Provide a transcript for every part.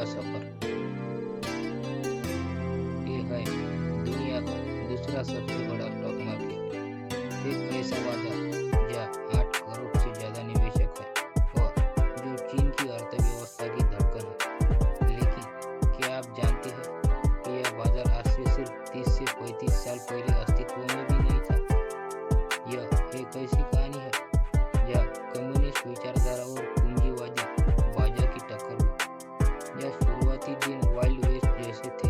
का सफर। ये है दुनिया का दूसरा सबसे बड़ा स्टॉक मार्केट, एक ऐसा बाजार जहाँ 8 करोड़ से ज्यादा निवेशक है और जो चीन की अर्थव्यवस्था की धड़कन है। लेकिन क्या आप जानते हैं कि यह बाजार आज से सिर्फ 30 से 35 साल पहले अस्तित्व में भी नहीं था। यह एक ऐसी कहानी है जहाँ कम्युनिस्ट विचारधारा और पूंजीवादी बाजार की टक्कर हुई। यह शुरुआती दिन वाइल्ड वेस्ट जैसे थे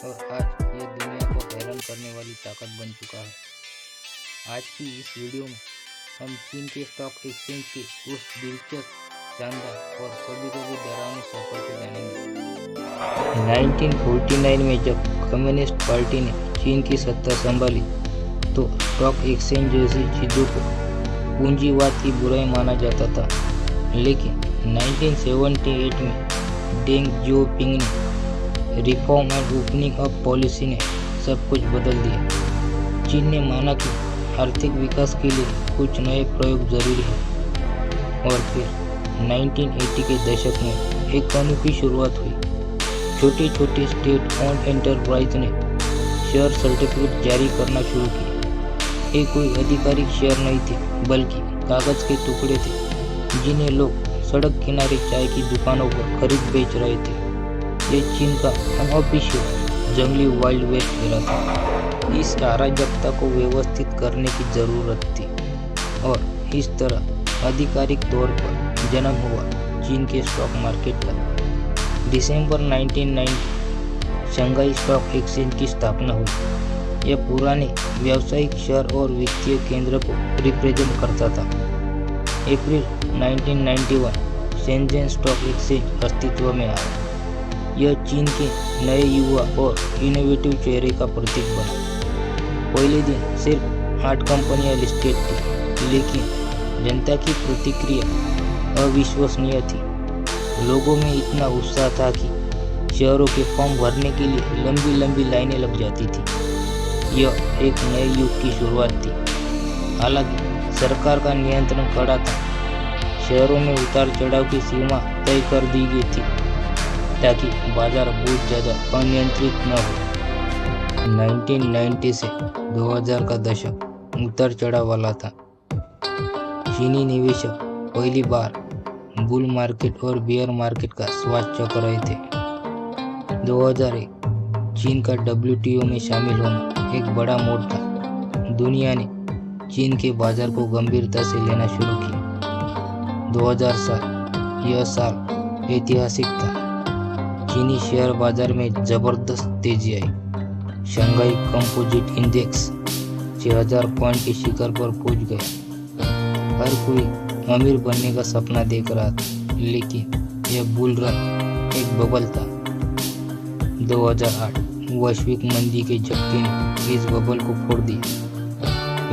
और आज यह दुनिया को हैरान करने वाली ताकत बन चुका है। आज की इस वीडियो में हम चीन के स्टॉक एक्सचेंज के उस दिलचस्प, शानदार और कभी-कभी डरावने सफर को जानेंगे। 1949 में जब कम्युनिस्ट पार्टी ने चीन की सत्ता संभाली तो स्टॉक एक्सचेंज जैसी चीजों को पूंजीवाद की बुराई माना जाता था। लेकिन 1978 में डेंग जियोपिंग ने reform and opening up policy ने सब कुछ बदल दिया। चीन ने माना कि आर्थिक विकास के लिए कुछ नए प्रयोग जरूरी है और फिर 1980 के दशक में एक अनोखी शुरुआत हुई। छोटे छोटे स्टेट ओन्ड एंटरप्राइज ने शेयर सर्टिफिकेट जारी करना शुरू किए। ये कोई आधिकारिक शेयर नहीं थे बल्कि कागज के टुकड़े थे जिन्हें लोग सड़क किनारे चाय की दुकानों पर खरीद बेच रहे थे। ये चीन का अनऑफिशियल जंगली वाइल्ड वेस्ट एरा था। इस अराजकता को व्यवस्थित करने की जरूरत थी और इस तरह आधिकारिक तौर पर जन्म हुआ चीन के स्टॉक मार्केट का। दिसंबर 1990 शंघाई स्टॉक एक्सचेंज की स्थापना हुई। यह पुराने व्यावसायिक शहर और वित्तीय केंद्र को रिप्रेजेंट करता था। अप्रैल 1991 शेंजन स्टॉक एक्सचेंज अस्तित्व में आया। यह चीन के नए युवा और इनोवेटिव चेहरे का प्रतीक बना। पहले दिन सिर्फ 8 कंपनियां लिस्टेड थी, लेकिन जनता की प्रतिक्रिया अविश्वसनीय थी। लोगों में इतना उत्साह था कि शेयरों के फॉर्म भरने के लिए लंबी लंबी लाइनें लग जाती थी। यह एक नए युग की शुरुआत थी। हालांकि सरकार का नियंत्रण कड़ा था। शहरों में उतार चढ़ाव की सीमा तय कर दी गई थी ताकि बाजार बहुत ज़्यादा अनियंत्रित न हो। 1990 से 2000 का दशक उतार चढ़ाव वाला था। चीनी निवेशक पहली बार बुल मार्केट और बियर मार्केट का स्वाद चख रहे थे। 2001 चीन का WTO में शामिल होना एक बड़ा मोड़ था। दुनिया ने चीन के बाजार को गंभीरता से लेना शुरू किया। 2007 यह साल ऐतिहासिक था। चीनी शेयर बाजार में जबरदस्त तेजी आई। शंघाई कंपोजिट इंडेक्स 6000 पॉइंट के शिखर पर पहुंच गया। हर कोई अमीर बनने का सपना देख रहा था, लेकिन यह बुल रन एक बबल था। 2008 वैश्विक मंदी के झटके ने इस बबल को फोड़ दिया।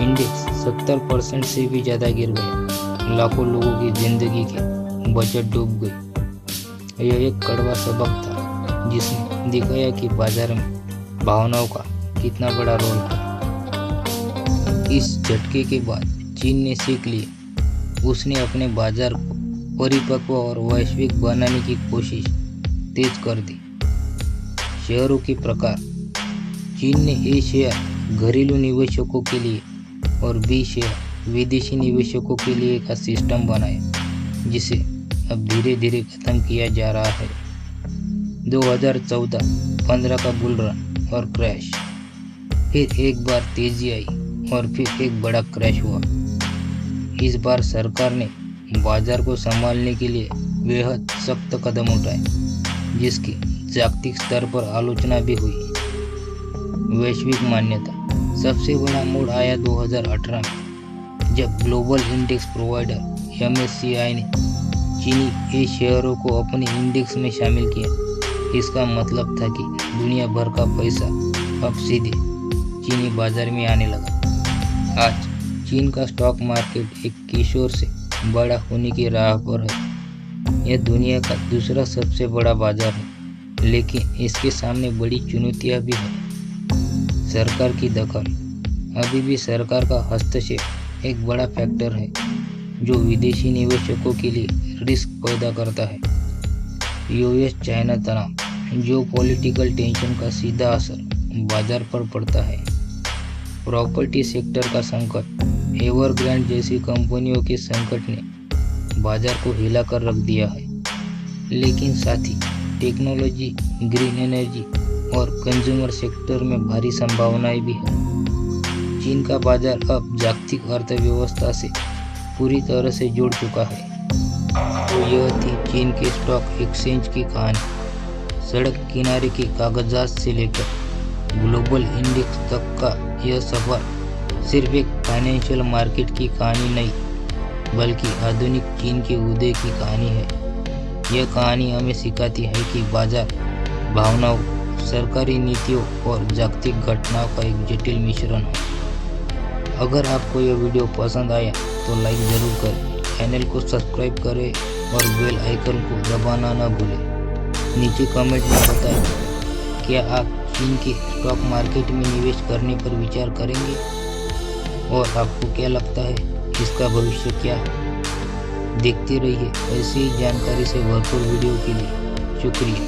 इंडेक्स 70% से भी ज्यादा गिर गया। लाखों लोगों की जिंदगी की बचत डूब गई। यह एक कड़वा सबक था जिसने दिखाया कि बाजार में भावनाओं का कितना बड़ा रोल था। इस झटके के बाद चीन ने सीख लिया। उसने अपने बाजार को परिपक्व और वैश्विक बनाने की कोशिश तेज कर दी। शेयरों के प्रकार। चीन ने ए शेयर घरेलू निवेशकों के लिए और बी शेयर विदेशी निवेशकों के लिए का सिस्टम बनाया, जिसे अब धीरे धीरे खत्म किया जा रहा है। 2014-15 का बुल रन और क्रैश, फिर एक बार तेजी आई और फिर एक बड़ा क्रैश हुआ। इस बार सरकार ने बाजार को संभालने के लिए बेहद सख्त कदम उठाए, जिसकी जागतिक स्तर पर आलोचना भी हुई। वैश्विक मान्यता। सबसे बड़ा मोड़ आया 2018 में, जब ग्लोबल इंडेक्स प्रोवाइडर MSCI ने चीनी ए शेयरों को अपने इंडेक्स में शामिल किया। इसका मतलब था कि दुनिया भर का पैसा अब सीधे चीनी बाजार में आने लगा। आज चीन का स्टॉक मार्केट एक किशोर से बड़ा होने की राह पर है। यह दुनिया का दूसरा सबसे बड़ा बाजार है, लेकिन इसके सामने बड़ी चुनौतियां भी हैं। सरकार की दखल। अभी भी सरकार का हस्तक्षेप एक बड़ा फैक्टर है जो विदेशी निवेशकों के लिए रिस्क पैदा करता है। यूएस चाइना तनाव, जो पॉलिटिकल टेंशन का सीधा असर बाजार पर पड़ता है। प्रॉपर्टी सेक्टर का संकट, एवरग्रांड जैसी कंपनियों के संकट ने बाजार को हिला कर रख दिया है। लेकिन साथ ही टेक्नोलॉजी, ग्रीन एनर्जी और कंज्यूमर सेक्टर में भारी संभावनाएं भी है। चीन का बाजार अब जागतिक अर्थव्यवस्था से पूरी तरह से जुड़ चुका है। तो यह थी चीन के स्टॉक एक्सचेंज की कहानी। सड़क किनारे के कागजात से लेकर ग्लोबल इंडेक्स तक का यह सफर सिर्फ एक फाइनेंशियल मार्केट की कहानी नहीं, बल्कि आधुनिक चीन के उदय की कहानी है। यह कहानी हमें सिखाती है कि बाजार भावनाओं, सरकारी नीतियों और जागतिक घटनाओं का एक जटिल मिश्रण है। अगर आपको यह वीडियो पसंद आया तो लाइक ज़रूर करें, चैनल को सब्सक्राइब करें और बेल आइकन को दबाना न भूलें। नीचे कमेंट में बताएं, क्या आप चीन के स्टॉक मार्केट में निवेश करने पर विचार करेंगे और आपको क्या लगता है इसका भविष्य क्या है। देखते रहिए ऐसी ही जानकारी से भरपूर वीडियो के लिए। शुक्रिया।